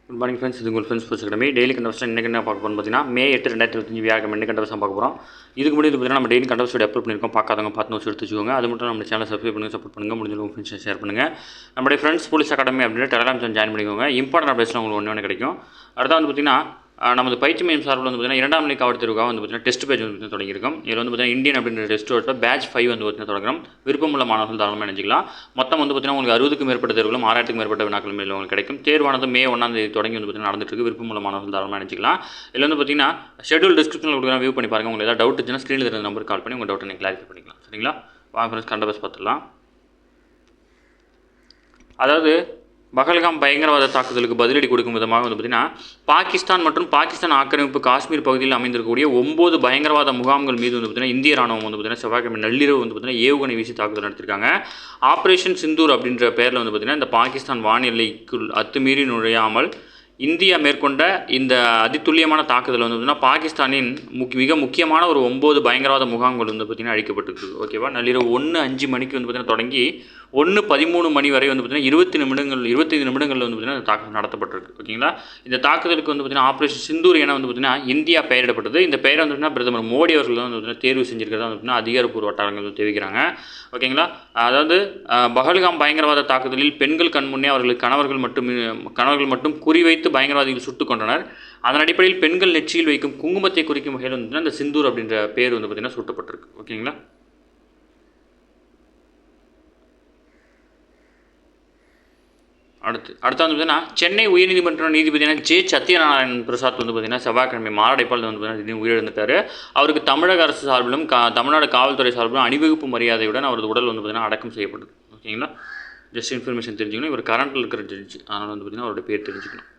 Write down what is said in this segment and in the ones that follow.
Good morning friends, இது உங்கள் friends sports academy. Daily கண்டவர்ஸ் இன்றைக்கி என்ன பார்க்க போகிறோம் பார்த்தீங்கன்னா, மே 8 2025 வியாழக்கிழமை என்ன கண்டவர்ஸ் பார்க்க போகிறோம். இதுக்கு முன்னாடி பார்த்தீங்கன்னா நம்ம டெய்லி கண்டவர்ஸ் அப்லோட் பண்ணியிருக்கோம். பார்க்காதவங்க பார்த்து நோட்ஸ் எடுத்து வச்சுக்கோங்க. அது மட்டும் நம்ம சேனல் சப்ஸ்கிரைப் பண்ணுங்கள், சப்போர்ட் பண்ணுங்கள், முடிஞ்ச உங்கள் ஃப்ரெண்ட்ஸ் ஷேர் பண்ணுங்கள். நம்மளுடைய ஃப்ரெண்ட்ஸ் போலீஸ் அகாடமி அப்படின்னு டெலிகிராம் சேனல் ஜாயின் பண்ணிக்கோங்க. இம்பார்ட்டன்ட் அப்டேட்ஸ்லாம் உங்களுக்கு ஒன்று கிடைக்கும். அடுத்த வந்து பார்த்தீங்கன்னா நமது பயிற்சி மையம் சார்பில் வந்து பார்த்தீங்கன்னா 2ஆம் நிலை காவல் தேர்வுக்காக வந்து பார்த்தீங்கன்னா டெஸ்ட் பேஜ் வந்து தொடங்கியிருக்கும். இதில் வந்து பார்த்தீங்கன்னா இந்தியன் அப்படின்ற டெஸ்ட்டோட பேட்ச் 5 வந்து பார்த்தீங்கன்னா தொடங்குறோம். விருப்பமுள்ள மாணவர்கள் தாராளமாக நினைச்சிக்கலாம். மொத்தம் வந்து பார்த்தீங்கன்னா உங்களுக்கு 60க்கும் மேற்பட்ட தேர்வுகளும் 6000க்கும் மேற்பட்ட வினாக்களும் உங்களுக்கு கிடைக்கும். தேர்வானது மே 1ஆம் தேதி தொடங்கி வந்து பார்த்தீங்கன்னா நடந்துட்டு இருக்கு. விருப்பமுள்ள மாணவர்கள் தாராளமாக நினைச்சிக்கலாம். இதில் வந்து பார்த்தீங்கன்னா ஷெட்யூல் டிஸ்கிரிப்ஷனில் கொடுக்குறேன், வியூ பண்ணி பாருங்கள். உங்களுக்கு ஏதாவது டவுட் இருந்துச்சுன்னா ஸ்க்ரீனில் இருந்த நம்பருக்கு கால் பண்ணி உங்கள் டவுட்டை நீங்கள் கிளாரிஃபை பண்ணிக்கலாம். சரிங்களா? வாங்க ஃப்ரெண்ட்ஸ், கண்டபஸ் பார்த்துடலாம். அதாவது பகல்காம் பயங்கரவாத தாக்குதலுக்கு பதிலடி கொடுக்கும் விதமாக வந்து பார்த்திங்கன்னா பாகிஸ்தான் மற்றும் பாகிஸ்தான் ஆக்கிரமிப்பு காஷ்மீர் பகுதியில் அமைந்திருக்கக்கூடிய 9 பயங்கரவாத முகாம்கள் மீது வந்து பார்த்திங்கன்னா இந்திய ராணுவம் வந்து பார்த்திங்கன்னா செவ்வாய்க்கிழமை நள்ளிரவு வந்து பார்த்திங்கன்னா ஏவுகணை வீசி தாக்குதல் நடத்திருக்காங்க. ஆப்ரேஷன் சிந்தூர் அப்படின்ற பேரில் வந்து பார்த்திங்கன்னா இந்த பாகிஸ்தான் வானிலைக்குள் அத்துமீறி நுழையாமல் இந்தியா மேற்கொண்ட இந்த அதிதுல்லியமான தாக்குதல் வந்து பார்த்திங்கன்னா பாகிஸ்தானின் மிக முக்கியமான ஒரு 9 பயங்கரவாத முகாம்கள் வந்து பார்த்திங்கன்னா அழிக்கப்பட்டிருக்கு. ஓகேவா? நள்ளிரவு 1:05 மணிக்கு வந்து பார்த்திங்கன்னா தொடங்கி 1:13 மணி வரை வந்து பார்த்திங்கன்னா 25 நிமிடங்களில் வந்து பார்த்திங்கன்னா தாக்குதல் நடத்தப்பட்டிருக்கு. ஓகேங்களா? இந்த தாக்குதலுக்கு வந்து பார்த்திங்கன்னா ஆப்ரேஷன் சிந்தூர் என வந்து பார்த்திங்கன்னா இந்தியா பெயரிடப்பட்டது. இந்த பெயரை வந்து பார்த்திங்கன்னா பிரதமர் மோடி அவர்கள் வந்து பார்த்திங்கன்னா தேர்வு செஞ்சிருக்கிறதா வந்து பார்த்திங்கன்னா அதிகாரப்பூர்வ வட்டாரங்கள் வந்து தெரிவிக்கிறாங்க. ஓகேங்களா? அதாவது பகல்காம் பயங்கரவாத தாக்குதலில் பெண்கள் கண்முன்னே அவர்கள் கணவர்கள் மட்டும் குறிவைத்து பயங்கரவாதிகள் சுட்டுக் கொண்டனர். அதன் அடிப்படையில் பெண்கள் நெற்றியில் வைக்கும் குங்குமத்தை குறிக்கும் வகையில் வந்து இந்த சிந்தூர் அப்படின்ற பேர் வந்து பார்த்திங்கன்னா சூட்டப்பட்டிருக்கு. ஓகேங்களா? அடுத்து வந்து பார்த்தீங்கன்னா சென்னை உயர்நீதிமன்ற நீதிபதியான ஜே சத்யநாராயணன் பிரசாத் வந்து பார்த்திங்கன்னா செவ்வாய்க்கிழமை மாரடைப்பால் வந்து பார்த்திங்கன்னா உயிரிழந்துட்டார். அவருக்கு தமிழக அரசு சார்பிலும் தமிழ்நாடு காவல்துறை சார்பிலும் அணிவகுப்பு மரியாதையுடன் அவரது உடல் வந்து பார்த்திங்கன்னா அடக்கம் செய்யப்பட்டது. ஓகேங்களா? ஜஸ்ட் இன்ஃபர்மேஷன் தெரிஞ்சுக்கணும். இவர் கரண்ட்டில் இருக்கிற ஜட்ஜ், அதனால் வந்து பார்த்திங்கன்னா அவருடைய பேர் தெரிஞ்சுக்கணும்.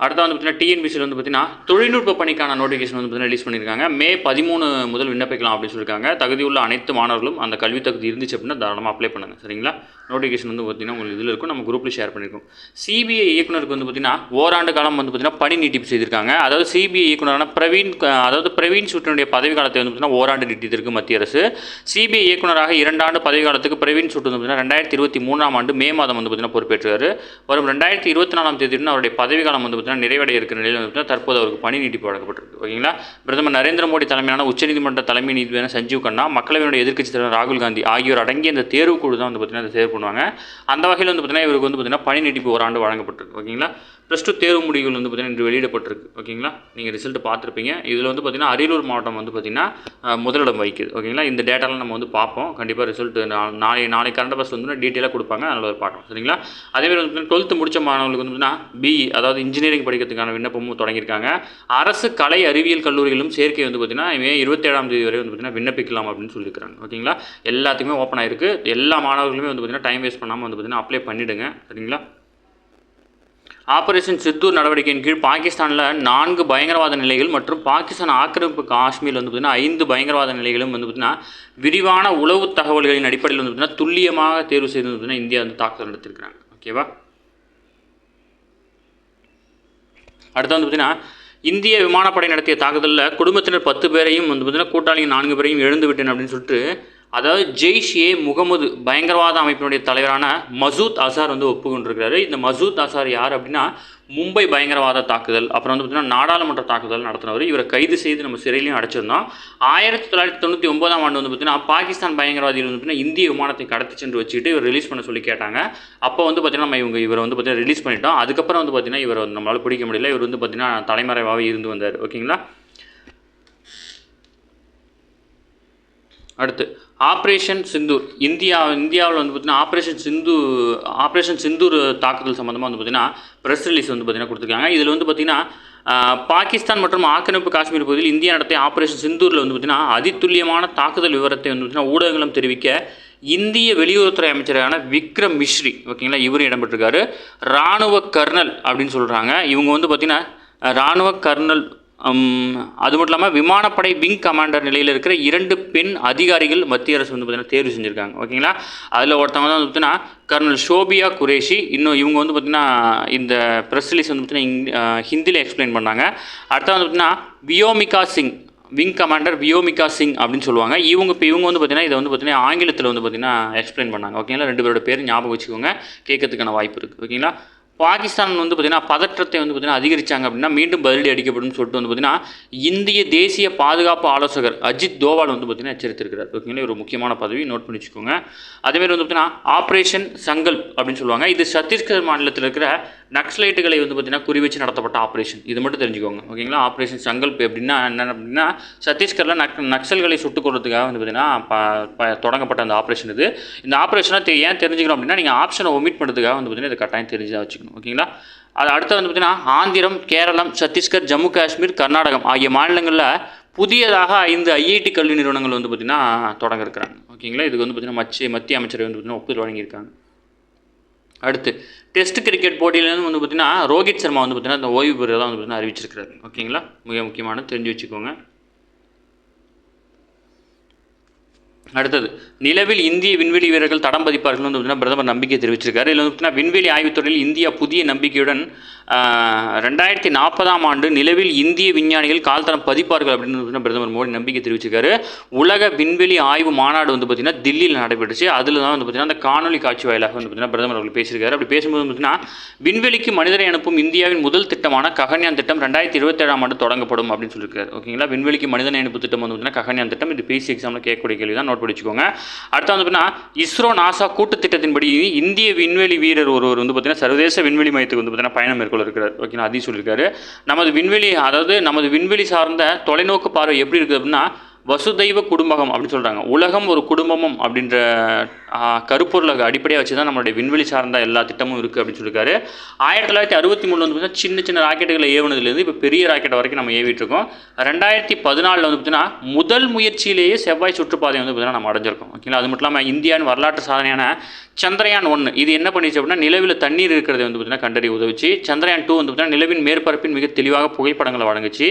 அடுத்த வந்து பார்த்திங்கன்னா டிஎன்பிசியில் வந்து பார்த்திங்கன்னா தொழில்நுட்ப பணிக்கான நோட்டிஃபிகேஷன் வந்து பார்த்திங்கன்னா ரிலீஸ் பண்ணியிருக்காங்க. மே 13 முதல் விண்ணப்பிக்கலாம் அப்படின்னு சொல்லியிருக்காங்க. தகுதி உள்ள அனைத்து மாணவர்களும் அந்த கல்வி தகுதி இருந்துச்சு அப்படின்னா தாராளமாக அப்ளை பண்ணுங்கள். சரிங்களா? நோட்டிஃபிகேஷன் வந்து பார்த்திங்கன்னா உங்களுக்கு இதில் இருக்கும், நம்ம குரூப்பில் ஷேர் பண்ணியிருக்கோம். சிபிஐ இயக்குனருக்கு வந்து பார்த்திங்கன்னா ஓராண்டு காலம் வந்து பார்த்திங்கன்னா பணி நீட்டிப்பு செய்திருக்காங்க. அதாவது சிபிஐ இயக்குனரான பிரவீன் சூட்டினுடைய பதவி காலத்தை வந்து பார்த்திங்கன்னா ஓராண்டு நீட்டித்திருக்கு மத்திய அரசு. சிபிஐ இயக்குனராக 2 ஆண்டு பதவி காலத்துக்கு பிரவீன் சூட் வந்து பார்த்திங்கன்னா 2023ஆம் ஆண்டு மே மாதம் வந்து பார்த்திங்கன்னா பொறுப்பேற்றார். வரும் 2024ஆம் தேதியுடன் அவருடைய பதவி காலம் வந்து நிறைவடைய இருக்கிற நிலையில் வந்து தற்போது அவருக்கு பணி நீட்டிப்பு வழங்கப்பட்டிருக்கு. ஓகேங்களா? பிரதமர் நரேந்திர மோடி தலைமையிலான உச்சநீதிமன்ற தலைமை நீதிபதியான சஞ்சீவ் கண்ணா, மக்களவையினுடைய எதிர்க்கட்சி தலைவர் ராகுல் காந்தி ஆகியோர் அடங்கிய இந்த தேர்வு குழு தான் வந்து பார்த்திங்கன்னா அதை தேர்வு பண்ணுவாங்க. அந்த வகையில் வந்து பார்த்திங்கன்னா இவருக்கு வந்து பார்த்திங்கன்னா பணி நீட்டிப்பு ஓராண்டு வழங்கப்பட்டிருக்கு. ஓகேங்களா? +2 தேர்வு முடிவுகள் வந்து பார்த்திங்கன்னா இன்று வெளியிடப்பட்டிருக்கு. ஓகேங்களா? நீங்கள் ரிசல்ட் பார்த்துருப்பீங்க. இதில் வந்து பார்த்திங்கன்னா அரியலூர் மாவட்டம் வந்து பார்த்திங்கன்னா முதலிடம் வகிக்குது. ஓகேங்களா? இந்த டேட்டாலாம் நம்ம வந்து பார்ப்போம். கண்டிப்பாக ரிசல்ட் நாளை கரண்ட் அஃபேர்ஸ் வந்து டீட்டெயிலாக கொடுப்பாங்க, அதனால் பார்க்கலாம். சரிங்களா? அதேமாதிரி வந்து 12th முடித்த மாணவர்களுக்கு வந்து பார்த்திங்கன்னா பிஇ அதாவது இன்ஜினியரிங் படிக்கிறதுக்கான விண்ணப்பமும் தொடங்கியிருக்காங்க. அரசு கலை அறிவியல் கல்லூரிகளும் சேர்க்கை வந்து பார்த்திங்கன்னா மே 27ஆம் தேதி வரை வந்து பார்த்திங்கன்னா விண்ணப்பிக்கலாம் அப்படின்னு சொல்லியிருக்காங்க. ஓகேங்களா? எல்லாத்துக்குமே ஓப்பன் ஆகிருக்கு. எல்லா மாணவர்களுமே வந்து பார்த்திங்கன்னா டைம் வேஸ்ட் பண்ணாமல் வந்து பார்த்திங்கன்னா அப்ளை பண்ணிவிடுங்க. சரிங்களா? ஆபரேஷன் சிந்தூர் நடவடிக்கையின் கீழ் பாகிஸ்தானில் 4 பயங்கரவாத நிலைகள் மற்றும் பாகிஸ்தான் ஆக்கிரமிப்பு காஷ்மீரில் வந்து பார்த்திங்கன்னா 5 பயங்கரவாத நிலைகளும் வந்து பார்த்திங்கன்னா விரிவான உளவு தகவல்களின் அடிப்படையில் வந்து பார்த்திங்கன்னா துல்லியமாக தேர்வு செய்து வந்து பார்த்திங்கன்னா இந்தியா வந்து தாக்குதல் நடத்திருக்கிறாங்க. ஓகேவா? அடுத்து வந்து பார்த்திங்கன்னா இந்திய விமானப்படை நடத்திய தாக்குதலில் குடும்பத்தினர் 10 பேரையும் வந்து பார்த்திங்கன்னா கூட்டாளிகள் 4 பேரையும் இழந்து விட்டேன் அப்படின்னு சொல்லிட்டு, அதாவது ஜெய்ஷ்-ஏ முகமது பயங்கரவாத அமைப்பினுடைய தலைவரான மசூத் அசார் வந்து ஒப்புக்கொண்டிருக்கிறாரு. இந்த மசூத் அசார் யார் அப்படின்னா மும்பை பயங்கரவாத தாக்குதல், அப்புறம் வந்து பார்த்திங்கன்னா நாடாளுமன்ற தாக்குதல் நடத்தினவர். இவரை கைது செய்து நம்ம சிறையிலையும் அடைச்சிருந்தோம். 1999ஆம் ஆண்டு வந்து பார்த்திங்கன்னா பாகிஸ்தான் பயங்கரவாதிகள் வந்து பார்த்திங்கன்னா இந்திய விமானத்தை கடத்தி சென்று வச்சுக்கிட்டு இவர் ரிலீஸ் பண்ண சொல்லி கேட்டாங்க. அப்போ வந்து பார்த்திங்கன்னா நம்ம இவரை வந்து பார்த்திங்கன்னா ரிலீஸ் பண்ணிட்டோம். அதுக்கப்புறம் வந்து பார்த்திங்கன்னா இவரை நம்மளால் பிடிக்க முடியல. இவர் வந்து பார்த்திங்கன்னா தலைமறைவாகவே இருந்து வந்தார். ஓகேங்களா? அடுத்து ஆப்ரேஷன் சிந்தூர். இந்தியாவில் வந்து பார்த்திங்கன்னா ஆப்ரேஷன் சிந்தூர் தாக்குதல் சம்மந்தமாக வந்து பார்த்திங்கன்னா ப்ரெஸ் ரிலீஸ் வந்து பார்த்திங்கன்னா கொடுத்துருக்காங்க. இதில் வந்து பார்த்திங்கன்னா பாகிஸ்தான் மற்றும் ஆக்கிரமிப்பு காஷ்மீர் பகுதியில் இந்தியா நடத்திய ஆப்ரேஷன் சிந்தூரில் வந்து பார்த்திங்கன்னா அதிதுல்லியமான தாக்குதல் விவரத்தை வந்து பார்த்திங்கன்னா ஊடகங்களும் தெரிவிக்க இந்திய வெளியுறவுத்துறை அமைச்சரான விக்ரம் மிஸ்ரி, ஓகேங்களா, இவரும் இடம்பெற்றிருக்காரு. இராணுவ கர்னல் அப்படின்னு சொல்கிறாங்க. இவங்க வந்து பார்த்திங்கன்னா இராணுவ கர்னல், அது மட்டும் இல்லாமல் விமானப்படை விங் கமாண்டர் நிலையில் இருக்கிற 2 பெண் அதிகாரிகள் மத்திய அரசு வந்து பார்த்திங்கன்னா தேர்வு செஞ்சுருக்காங்க. ஓகேங்களா? அதில் ஒருத்தவங்க தான் வந்து பார்த்திங்கன்னா கர்னல் ஷோபியா குரேஷி. இன்னும் இவங்க வந்து பார்த்திங்கன்னா இந்த ப்ரெஸ் ரிலீஸ் வந்து பார்த்திங்கன்னா ஹிந்தியில் எக்ஸ்பிளைன் பண்ணாங்க. அடுத்த வந்து பார்த்திங்கன்னா வியோமிகா சிங், விங் கமாண்டர் வியோமிகா சிங் அப்படின்னு சொல்லுவாங்க. இவங்க வந்து பார்த்திங்கன்னா இதை வந்து பார்த்திங்கன்னா ஆங்கிலத்தில் வந்து பார்த்திங்கன்னா எக்ஸ்பிளைன் பண்ணாங்க. ஓகேங்களா? 2 பேரோட பேர் ஞாபகம் வச்சுக்கோங்க, கேட்கறதுக்கான வாய்ப்பு இருக்குது. ஓகேங்களா? பாகிஸ்தான் வந்து பார்த்திங்கன்னா பதற்றத்தை வந்து பார்த்திங்கன்னா அதிகரித்தாங்க அப்படின்னா மீண்டும் பதிலடி அடிக்கப்படும் சொல்லிட்டு வந்து பார்த்திங்கன்னா இந்திய தேசிய பாதுகாப்பு ஆலோசகர் அஜித் தோவால் வந்து பார்த்திங்கன்னா எச்சரித்திருக்கிறார். ஓகேங்களா, ஒரு முக்கியமான பதவி, நோட் பண்ணி வச்சுக்கோங்க. அதேமாதிரி வந்து பார்த்திங்கன்னா ஆப்ரேஷன் சங்கல்ப் அப்படின்னு சொல்லுவாங்க. இது சத்தீஸ்கர் மாநிலத்தில் இருக்கிற நக்சலைட்டுகளை வந்து பார்த்திங்கன்னா குறி வச்சு நடத்தப்பட்ட ஆப்ரேஷன். இது மட்டும் தெரிஞ்சுக்கோங்க. ஓகேங்களா, ஆப்ரேஷன் சங்கல்ப் அப்படின்னா என்னென்ன அப்படின்னா சத்தீஸ்கரில் நக்சல்களை சுட்டுக் கொள்றதுக்காக வந்து பார்த்திங்கன்னா தொடங்கப்பட்ட அந்த ஆப்ரேஷன் இது. இந்த ஆப்ரேஷனை ஏன் தெரிஞ்சுக்கணும் அப்படின்னா நீங்கள் ஆப்ஷனை ஒமிட் பண்ணுறதுக்காக வந்து பார்த்திங்கன்னா இதை கட்டாயம் தெரிஞ்சால் வச்சுக்கணும். ஓகேங்களா, அது அடுத்து வந்து பார்த்திங்கன்னா ஆந்திரம், கேரளம், சத்தீஸ்கர், ஜம்மு காஷ்மீர், கர்நாடகம் ஆகிய மாநிலங்களில் புதியதாக 5 ஐஐடி கல்வி நிறுவனங்கள் வந்து பார்த்திங்கன்னா தொடங்க இருக்கிறாங்க. ஓகேங்களா, இதுக்கு வந்து பார்த்திங்கன்னா மத்திய அமைச்சரவை வந்து பார்த்திங்கன்னா ஒப்புதல் வழங்கியிருக்காங்க. அடுத்து டெஸ்ட் கிரிக்கெட் போட்டியிலேருந்து வந்து பார்த்திங்கன்னா ரோஹித் சர்மா வந்து பார்த்திங்கன்னா அந்த ஓய்வு பெறுவதாக வந்து பார்த்திங்கன்னா அறிவிச்சிருக்கிறாரு. ஓகேங்களா, மிக முக்கியமான தெரிஞ்சு வச்சுக்கோங்க. அடுத்தது நிலவில் இந்திய விண்வெளி வீரர்கள் தடம் பதிப்பார்கள் வந்து பார்த்திங்கன்னா பிரதமர் நம்பிக்கை தெரிவிச்சிருக்காரு. இதில் வந்து பார்த்திங்கன்னா விண்வெளி ஆய்வுத்துறையில் இந்தியா புதிய நம்பிக்கையுடன் 2040ஆம் ஆண்டு நிலவில் இந்திய விஞ்ஞானிகள் கால்தடம் பதிப்பார்கள் அப்படின்னு பிரதமர் மோடி நம்பிக்கை தெரிவிச்சிருக்காரு. உலக விண்வெளி ஆய்வு மாநாடு வந்து பார்த்திங்கன்னா தில்லியில் நடைபெற்றுச்சு. அதில் தான் வந்து பார்த்திங்கன்னா அந்த காணொலி காட்சி வாயிலாக வந்து பார்த்திங்கன்னா பிரதமர் அவர்கள் பேசியிருக்காரு. அப்படி பேசும்போது பார்த்திங்கன்னா விண்வெளிக்கு மனிதரை அனுப்பும் இந்தியாவின் முதல் திட்டமான ககன்யான் திட்டம் 2027ஆம் ஆண்டு தொடங்கப்படும் அப்படின்னு சொல்லியிருக்காரு. ஓகேங்களா, விண்வெளிக்கு மனிதனை அனுப்பு திட்டம் வந்து பார்த்திங்கன்னா ககன்யான் திட்டம். இது பிசி எக்ஸாமில் கேட்கக்கூடிய கேள்வி தான், நோட் படிச்சுக்கோங்க. அடுத்து வந்து பார்த்திங்கன்னா இஸ்ரோ நாசா கூட்டு திட்டத்தின்படி இந்திய விண்வெளி வீரர் ஒருவர் வந்து பார்த்திங்கன்னா சர்வதேச விண்வெளி மையத்துக்கு வந்து பார்த்திங்கன்னா பயணம் மேற்கொள்ள இருக்கிறார். ஓகேங்களா, அதையும் சொல்லியிருக்காரு. நமது விண்வெளி சார்ந்த தொலைநோக்கு பார்வை எப்படி இருக்குது அப்படின்னா வசுதைவ குடும்பகம் அப்படின்னு சொல்கிறாங்க. உலகம் ஒரு குடும்பமும் அப்படின்ற கருப்பொருளை அடிப்படையாக வச்சு தான் நம்மளுடைய விண்வெளி சார்ந்த எல்லா திட்டமும் இருக்குது அப்படின்னு சொல்லியிருக்காரு. 1963 வந்து பார்த்தீங்கன்னா சின்ன சின்ன ராக்கெட்டுகளை ஏவுனதுலேருந்து இப்போ பெரிய ராக்கெட் வரைக்கும் நம்ம ஏவிட்டுருக்கோம். 2014 வந்து பார்த்தீங்கன்னா முதல் முயற்சியிலேயே செவ்வாய் சுற்றுப்பாதை வந்து பார்த்தீங்கன்னா நம்ம அடைஞ்சிருக்கோம். ஓகேங்களா, அது மட்டும் இல்லாமல் இந்தியாவின் வரலாற்று சாதனையான சந்திரயான் 1 இது என்ன பண்ணிச்சு அப்படின்னா நிலவில் தண்ணீர் இருக்கிறது வந்து பார்த்தீங்கன்னா கண்டறிய உதவிச்சு. சந்திரயான் 2 வந்து பார்த்தீங்கன்னா நிலவின் மேற்பரப்பின் மிக தெளிவாக புகைப்படங்களை வழங்குச்சு.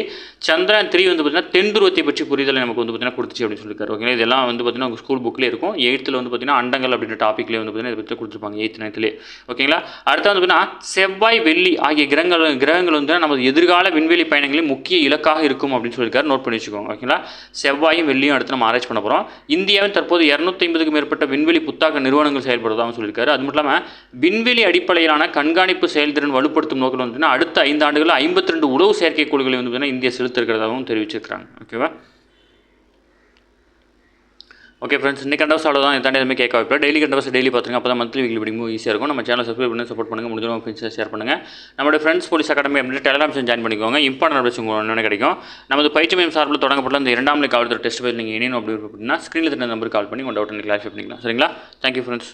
சந்திரயான் 3 வந்து பார்த்தீங்கன்னா தென் துருவத்தை பற்றி புரிதலை நமக்கு வந்து பார்த்தீங்கன்னா கொடுத்துச்சு அப்படின்னு சொல்லியிருக்காரு. ஓகேங்களா, இதெல்லாம் வந்து பார்த்தீங்கன்னா உங்கள் ஸ்கூல் புக்லேயே இருக்கும். 8th வந்து பார்த்தீங்கன்னா அண்டங்கள் அப்படின்ற டாப்பிக்லேயே வந்து பார்த்தீங்கன்னா இதை பற்றி கொடுத்துருப்பாங்க 8th 9thலேயே. ஓகேங்களா, அடுத்து வந்து பார்த்தீங்கன்னா செவ்வாய், வெள்ளி ஆகிய கிரகங்கள் வந்து நமது எதிர்கால விண்வெளி பயணங்களில் முக்கிய இலக்காக இருக்கும் அப்படின்னு சொல்லியிருக்காரு. நோட் பண்ணி வச்சுக்கோங்க. ஓகேங்களா, செவ்வாயும் வெள்ளியும் அடுத்து நம்ம ஆராய்ச்சி பண்ண போகிறோம். இந்தியாவின் தற்போது 250க்கும் மேற்பட்ட விண்வெளி புத்தாக்க நிறுவனங்கள் செயல்படுறதாகவும் சொல்லியிருக்காரு. அது மட்டும் இல்லாமல் விண்வெளி அடிப்படையிலான கண்காணிப்பு செயல்திறன் வலுப்படுத்தும் நோக்கில் வந்து அடுத்த 5 ஆண்டுகளில் 52 உளவு செயற்கைக்கோள்களை வந்து பார்த்தீங்கன்னா இந்தியா செலுத்திருக்கிறதாகவும் தெரிவிச்சிருக்கிறாங்க. ஓகேவா, ஓகே ஃப்ரெண்ட்ஸ், இன்றைக்கி கண்டவர்ஸ் அவ்வளோதான். இதாண்டி எதுவுமே கேட்க வைப்பேன். டெய்லி கண்டவர்ஸ் டெய்லி பார்த்துங்க. அப்போ தான் மந்த்லி வீக்லி படிக்கும் ஈஸியாக இருக்கும். நம்ம சேனல் சப்ஸ்கிரைப் பண்ணி சப்போர்ட் பண்ணுங்கள். முடிஞ்ச ஃப்ரெண்ட்ஸ் ஷேர் பண்ணுங்கள். நம்மளோட ஃப்ரெண்ட்ஸ் போலீஸ் அகாடமி அப்படின்ற டெலிகிராம் ஜாயின் பண்ணிக்கோங்க. இம்பார்ட்டன்ட் அப்டேட்ஸ் உங்களுக்கு ஒன்று கிடைக்கும். நமது பயிற்சி மையம் சார்பில் தொடங்கப்பட்ட இந்த 2ஆம் நிலை காவல்துறை டெஸ்ட் பேர் நீங்கள் இணையணும் அப்படின்னா ஸ்க்ரீனில் இருந்த நம்பருக்கு கால் பண்ணி உங்கள் டவுட் கிளாரிஃபை பண்ணிக்கலாம். சரிங்களா, தேங்க்யூ ஃப்ரெண்ட்ஸ்.